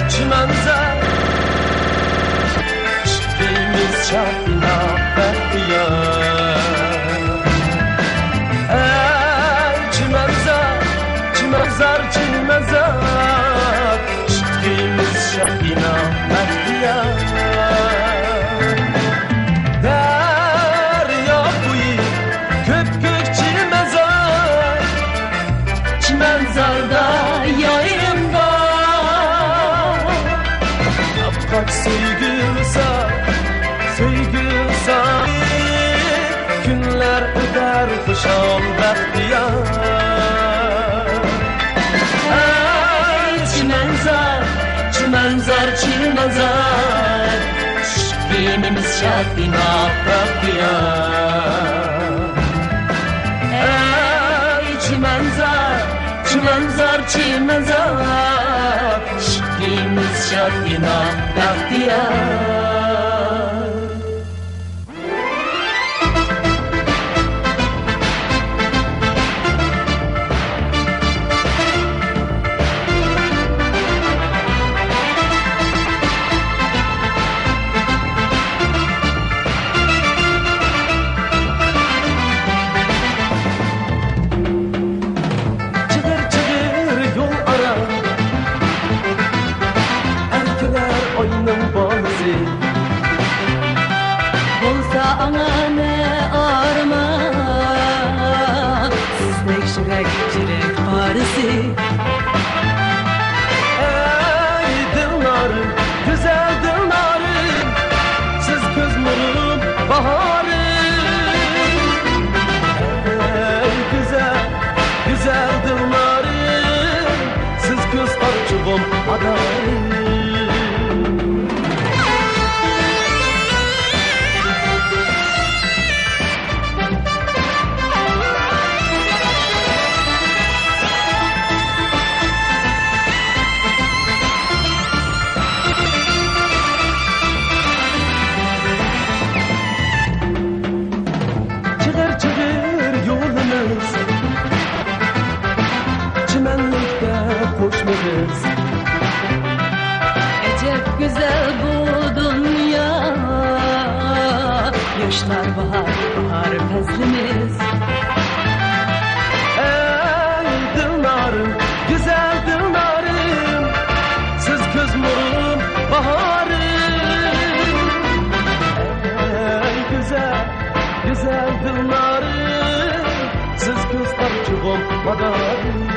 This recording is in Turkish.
Çimenzer şehrimiz şahına bahtiyar. Çimenzer, çimenzer, çimenzer şehrimiz şahına bahtiyar. Derya boyu köpkök çimenzer, çimenzerda yayım var. Bak sevgilsa, sevgilsa günler öder hoşal bahtiyar. Çimenzer, çimenzer, çimenzer şehrimiz şahına bahtiyar. Çimenzer, çimenzer, çimenzer şehrimiz şahına bahtiyar. Bolsa anane arman, sizdek şirek şirek parisi. Ey dıllarım, güzel dıllarım, siz göz nurum baharım. Ey güzel, güzel dıllarım, siz göz arçığım adarım. Çimenlikte koşmalıyız. Ecep güzel bu dünya, yaşlar bahar, bahar fezlimiz. Ey dıllarım, güzel dıllarım, siz göz nurum baharım. Ey güzel, güzel dıllarım, siz göz arçığım madarım.